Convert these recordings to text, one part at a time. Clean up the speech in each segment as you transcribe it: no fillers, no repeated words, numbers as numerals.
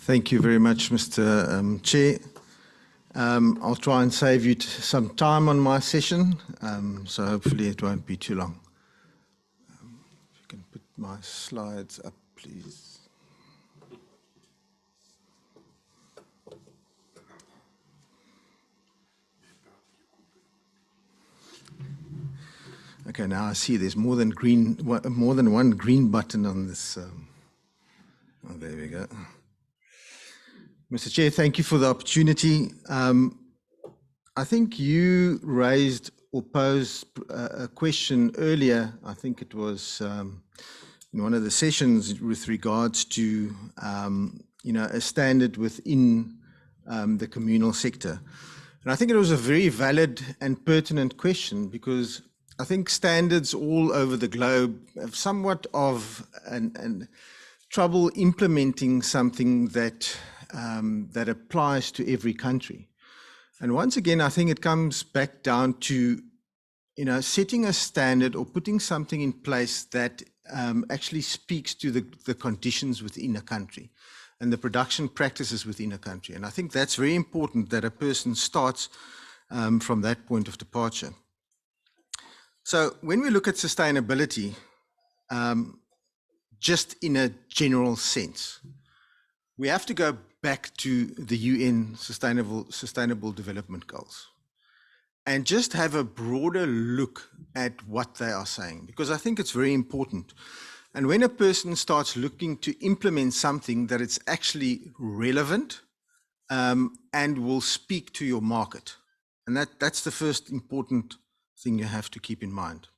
Thank you very much, Mr. Chair. I'll try and save you some time on my session, so hopefully it won't be too long. If you can put my slides up, please. Okay, now I see there's more than one green button on this. Oh, there we go. Mr. Chair, thank you for the opportunity. I think you raised or posed a question earlier. I think it was in one of the sessions with regards to a standard within the communal sector. And I think it was a very valid and pertinent question, because I think standards all over the globe have somewhat of trouble implementing something that applies to every country. And once again, I think it comes back down to, setting a standard or putting something in place that actually speaks to the conditions within a country and the production practices within a country. And I think that's very important, that a person starts from that point of departure. So when we look at sustainability, just in a general sense, we have to go back to the UN Sustainable Development Goals and just have a broader look at what they are saying, because I think it's very important. And when a person starts looking to implement something, that it's actually relevant and will speak to your market. And that's the first important thing you have to keep in mind.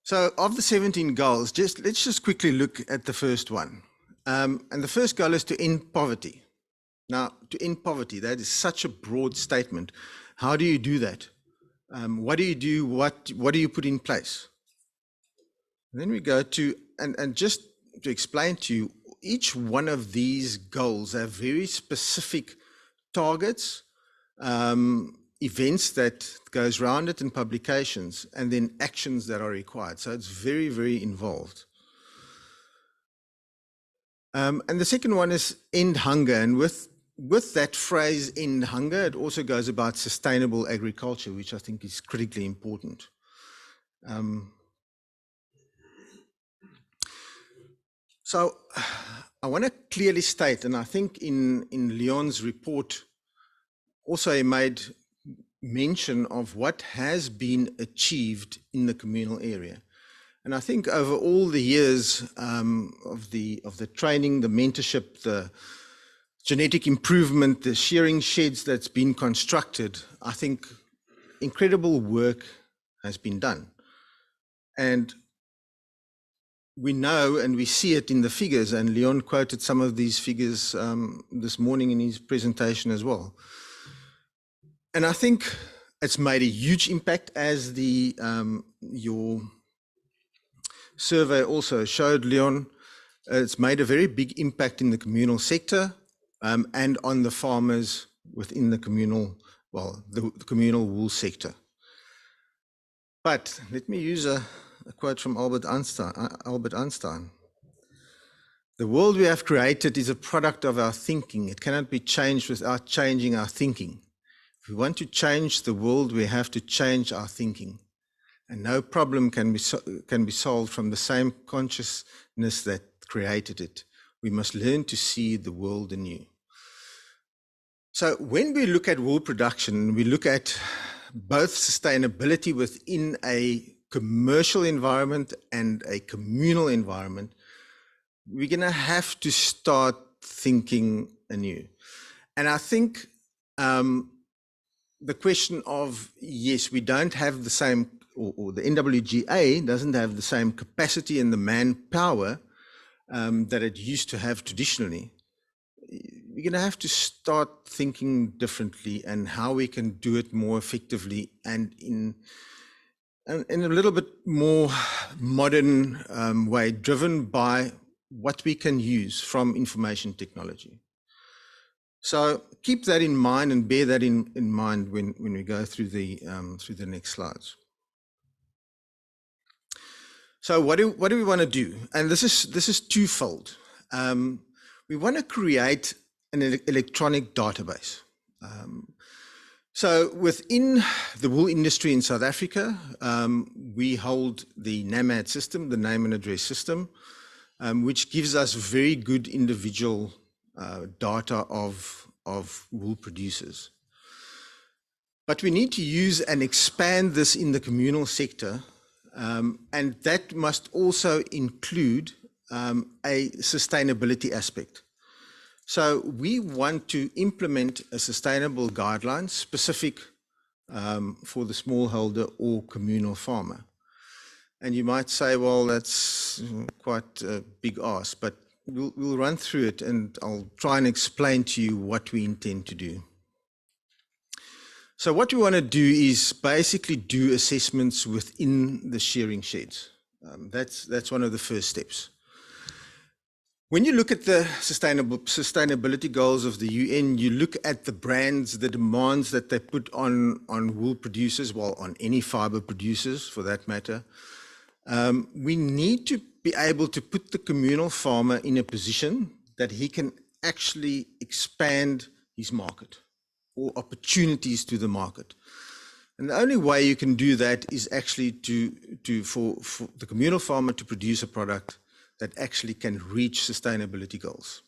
So of the 17 goals, let's just quickly look at the first one. And the first goal is to end poverty. Now, to end poverty, that is such a broad statement. How do you do that? What do you do? What do you put in place? And then we go to, and just to explain to you, each one of these goals have very specific targets, events that goes around it, and publications, and then actions that are required. So it's very, very involved. And the second one is end hunger. And with that phrase, end hunger, it also goes about sustainable agriculture, which I think is critically important. So I want to clearly state, and I think in Leon's report also he made mention of what has been achieved in the communal area. And I think over all the years of the training, the mentorship, the genetic improvement, the shearing sheds that's been constructed, I think incredible work has been done. And we know and we see it in the figures, and Leon quoted some of these figures this morning in his presentation as well. And I think it's made a huge impact, as your survey also showed, Leon. It's made a very big impact in the communal sector and on the farmers within the communal, the communal wool sector. But let me use a quote from Albert Einstein. The world we have created is a product of our thinking. It cannot be changed without changing our thinking. If we want to change the world, we have to change our thinking. And no problem can be solved from the same consciousness that created it. We must learn to see the world anew. So when we look at wool production, we look at both sustainability within a commercial environment and a communal environment. We're going to have to start thinking anew. And I think the question of, yes, we don't have the same, or the NWGA doesn't have the same capacity and the manpower that it used to have traditionally. We're going to have to start thinking differently, and how we can do it more effectively and in a little bit more modern way, driven by what we can use from information technology. So keep that in mind and bear that in mind when we go through the next slides. So what do we want to do? And this is twofold. we want to create an electronic database. So within the wool industry in South Africa, we hold the NAMAD system, the name and address system, which gives us very good individual data of wool producers. But we need to use and expand this in the communal sector, and that must also include a sustainability aspect. So we want to implement a sustainable guideline specific for the smallholder or communal farmer. And you might say, well, that's quite a big ask, but we'll run through it and I'll try and explain to you what we intend to do. So what we want to do is basically do assessments within the shearing sheds. That's one of the first steps. When you look at the sustainability goals of the UN, you look at the brands, the demands that they put on wool producers, well, on any fiber producers for that matter. We need to be able to put the communal farmer in a position that he can actually expand his market or opportunities to the market. And the only way you can do that is actually for the communal farmer to produce a product that actually can reach sustainability goals.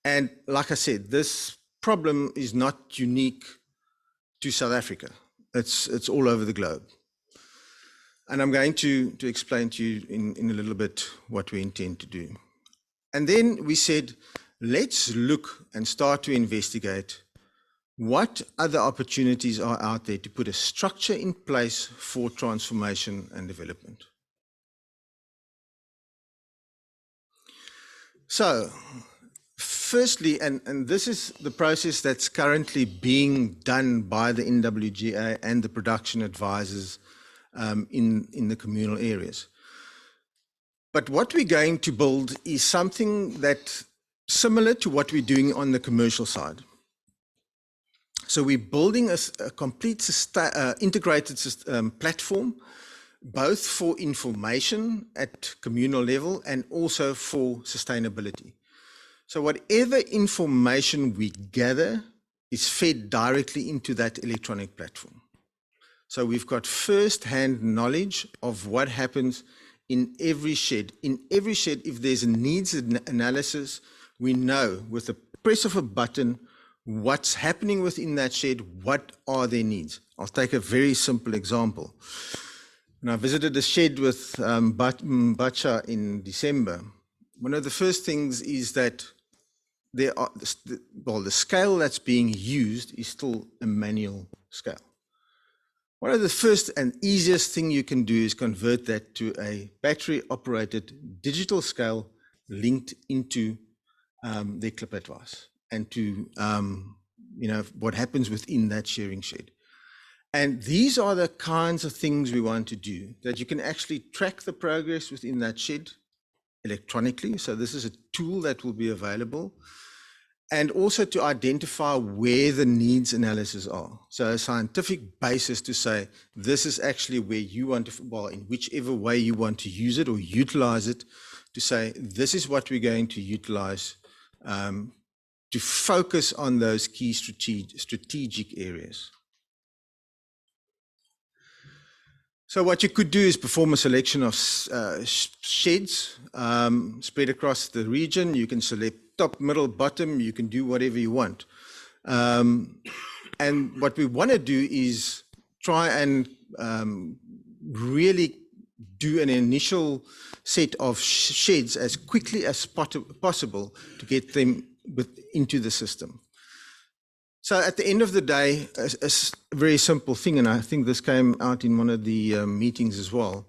And like I said, this problem is not unique to South Africa. It's all over the globe. And I'm going to explain to you in a little bit what we intend to do. And then we said, let's look and start to investigate what other opportunities are out there to put a structure in place for transformation and development. So, firstly, and this is the process that's currently being done by the NWGA and the production advisors in the communal areas. But what we're going to build is something that's similar to what we're doing on the commercial side. So we're building a complete integrated platform, both for information at communal level and also for sustainability. So whatever information we gather is fed directly into that electronic platform. So we've got first-hand knowledge of what happens in every shed. In every shed, if there's a needs analysis, we know with the press of a button what's happening within that shed, what are their needs. I'll take a very simple example. When I visited a shed with Bacha in December, one of the first things is that the scale that's being used is still a manual scale. One of the first and easiest thing you can do is convert that to a battery-operated digital scale linked into their clip advice and to what happens within that shearing shed. And these are the kinds of things we want to do, that you can actually track the progress within that shed electronically. So this is a tool that will be available. And also to identify where the needs analysis are. So a scientific basis to say, this is actually where you want to, well, in whichever way you want to use it or utilize it, to say, this is what we're going to utilize to focus on those key strategic areas. So what you could do is perform a selection of sheds spread across the region. You can select top, middle, bottom. You can do whatever you want. And what we want to do is try and really do an initial set of sheds as quickly as possible to get them into the system. So at the end of the day, a very simple thing, and I think this came out in one of the meetings as well.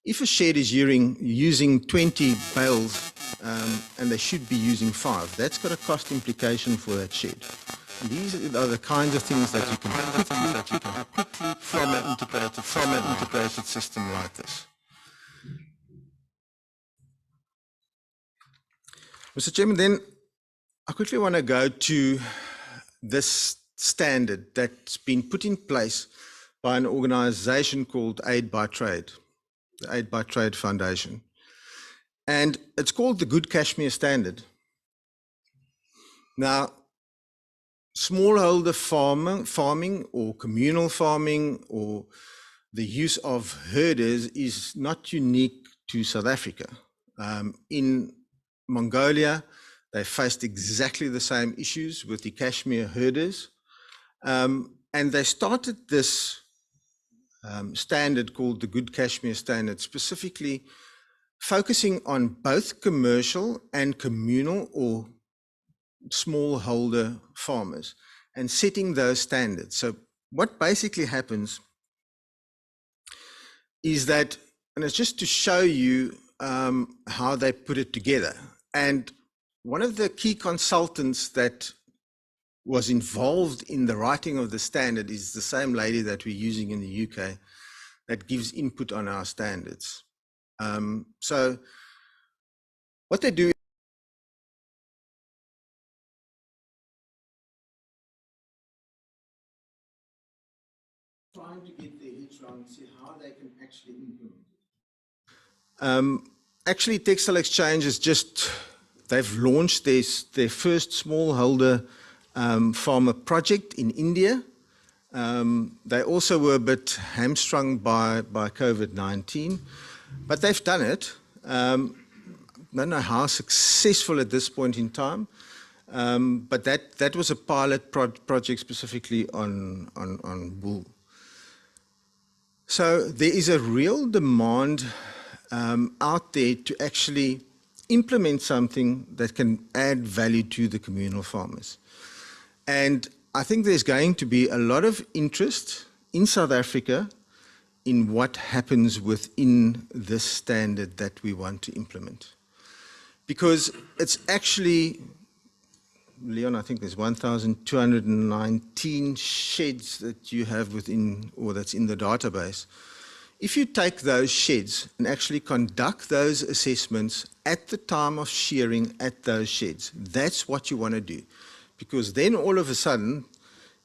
If a shed is using 20 bales and they should be using 5, that's got a cost implication for that shed. And these are the kinds of things that you can quickly from an integrated system like this. Mr. Chairman, then I quickly want to go to this standard that's been put in place by an organization called Aid by Trade, the Aid by Trade Foundation. And it's called the Good Kashmir Standard. Now, smallholder farming or communal farming or the use of herders is not unique to South Africa. In Mongolia, they faced exactly the same issues with the Kashmir herders. And they started this standard called the Good Kashmir Standard, specifically focusing on both commercial and communal or smallholder farmers and setting those standards. So what basically happens is that, and it's just to show you how they put it together. And one of the key consultants that was involved in the writing of the standard is the same lady that we're using in the UK that gives input on our standards. So what they do, trying to get their heads around and see how they can actually implement it. Actually, Textile Exchange is just, they've launched their first smallholder farmer project in India. They also were a bit hamstrung by COVID-19, but they've done it. I don't know how successful at this point in time, but that was a pilot project specifically on wool. So there is a real demand out there to actually implement something that can add value to the communal farmers. And I think there's going to be a lot of interest in South Africa in what happens within this standard that we want to implement. Because it's actually, Leon, I think there's 1,219 sheds that you have within, or that's in the database. If you take those sheds and actually conduct those assessments at the time of shearing at those sheds, that's what you want to do. Because then all of a sudden,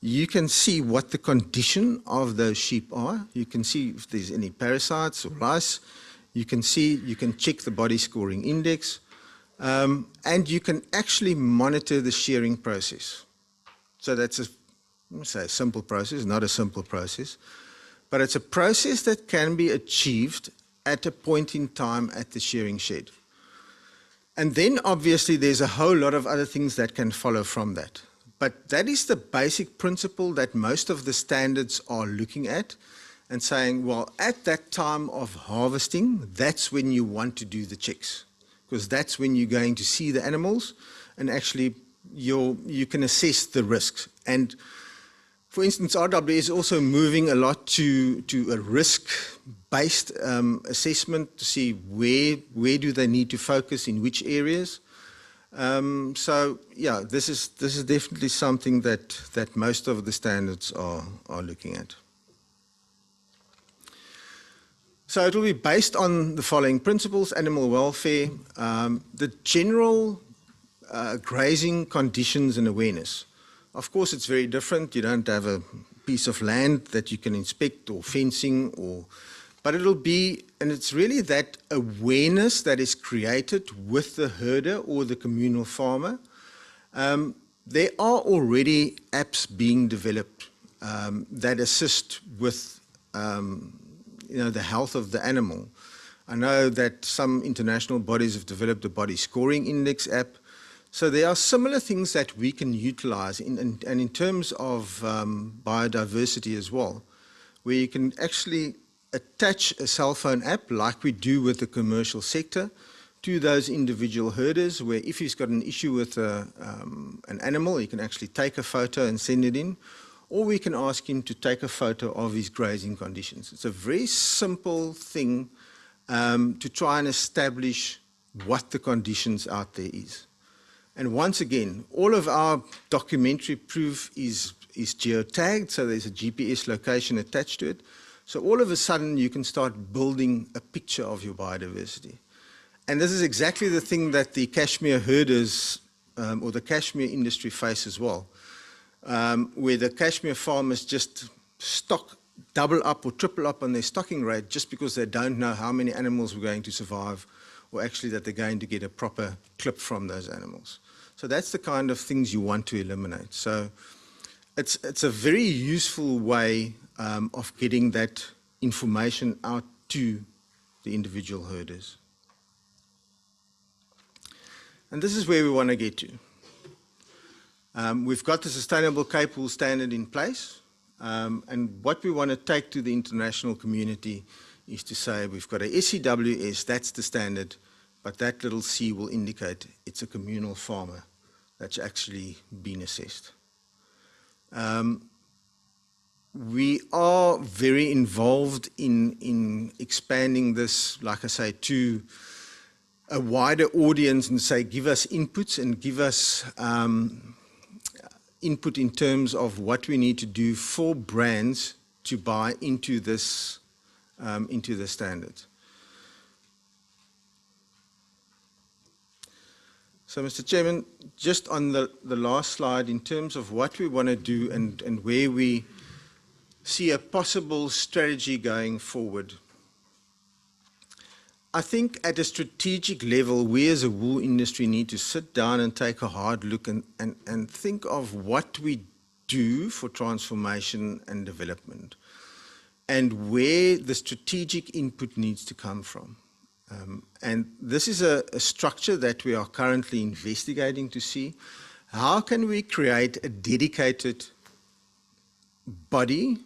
you can see what the condition of those sheep are. You can see if there's any parasites or lice. You can see, you can check the body scoring index. And you can actually monitor the shearing process. So that's a simple process, not a simple process. But it's a process that can be achieved at a point in time at the shearing shed. And then obviously there's a whole lot of other things that can follow from that. But that is the basic principle that most of the standards are looking at and saying, well, at that time of harvesting, that's when you want to do the checks. Because that's when you're going to see the animals and actually you can assess the risks. And for instance, RWA is also moving a lot to a risk-based assessment to see where do they need to focus in which areas. So yeah, this is definitely something that most of the standards are looking at. So it will be based on the following principles: animal welfare, the general grazing conditions and awareness. Of course, it's very different. You don't have a piece of land that you can inspect or fencing, but it'll be, and it's really that awareness that is created with the herder or the communal farmer. There are already apps being developed that assist with the health of the animal. I know that some international bodies have developed a body scoring index app. So there are similar things that we can utilize and in terms of biodiversity as well, where you can actually attach a cell phone app like we do with the commercial sector to those individual herders, where if he's got an issue with an animal, he can actually take a photo and send it in, or we can ask him to take a photo of his grazing conditions. It's a very simple thing to try and establish what the conditions out there is. And once again, all of our documentary proof is geotagged, so there's a GPS location attached to it. So all of a sudden, you can start building a picture of your biodiversity. And this is exactly the thing that the Kashmir herders or the Kashmir industry face as well, where the Kashmir farmers just double up or triple up on their stocking rate just because they don't know how many animals were going to survive or actually that they're going to get a proper clip from those animals. So that's the kind of things you want to eliminate. So it's a very useful way of getting that information out to the individual herders. And this is where we want to get to. We've got the Sustainable Cape Wool Standard in place, and what we want to take to the international community is to say we've got a SCWS, that's the standard, but that little C will indicate it's a communal farmer that's actually been assessed. We are very involved in expanding this, like I say, to a wider audience and say, give us inputs and give us input in terms of what we need to do for brands to buy into this standard. So, Mr. Chairman, just on the last slide, in terms of what we want to do and where we see a possible strategy going forward, I think at a strategic level, we as a wool industry need to sit down and take a hard look and think of what we do for transformation and development and where the strategic input needs to come from. And this is a structure that we are currently investigating to see how can we create a dedicated body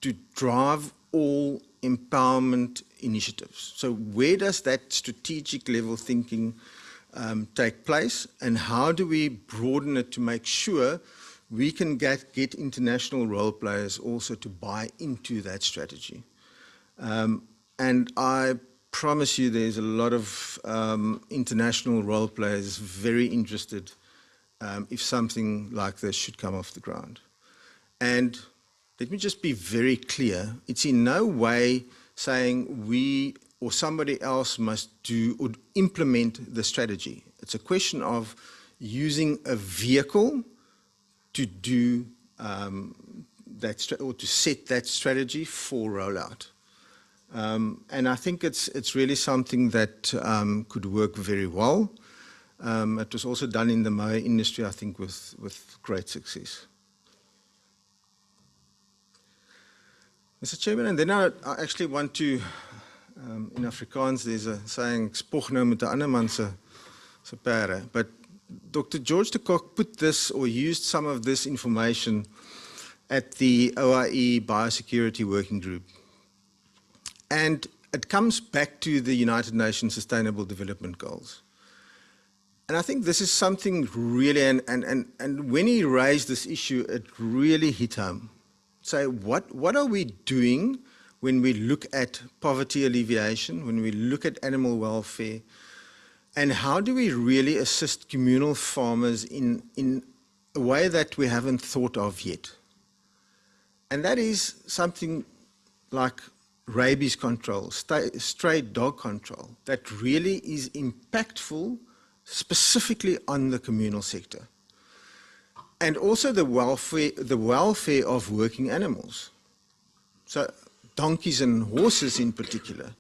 to drive all empowerment initiatives. So where does that strategic level thinking take place, and how do we broaden it to make sure we can get international role players also to buy into that strategy? And I promise you there's a lot of international role players very interested if something like this should come off the ground. And let me just be very clear, it's in no way saying we or somebody else must do or implement the strategy. It's a question of using a vehicle to do that or to set that strategy for rollout. And I think it's really something that could work very well. It was also done in the mower industry, I think, with great success. Mr. Chairman, and then I actually want to, in Afrikaans, there's a saying, "Spog nou met 'n ander man se pere." But Dr. George de Kock put this or used some of this information at the OIE Biosecurity Working Group. And it comes back to the United Nations Sustainable Development Goals. And I think this is something really, and when he raised this issue, it really hit home. So what are we doing when we look at poverty alleviation, when we look at animal welfare, and how do we really assist communal farmers in a way that we haven't thought of yet? And that is something like rabies control, stray dog control, that really is impactful specifically on the communal sector. And also the welfare of working animals. So donkeys and horses in particular.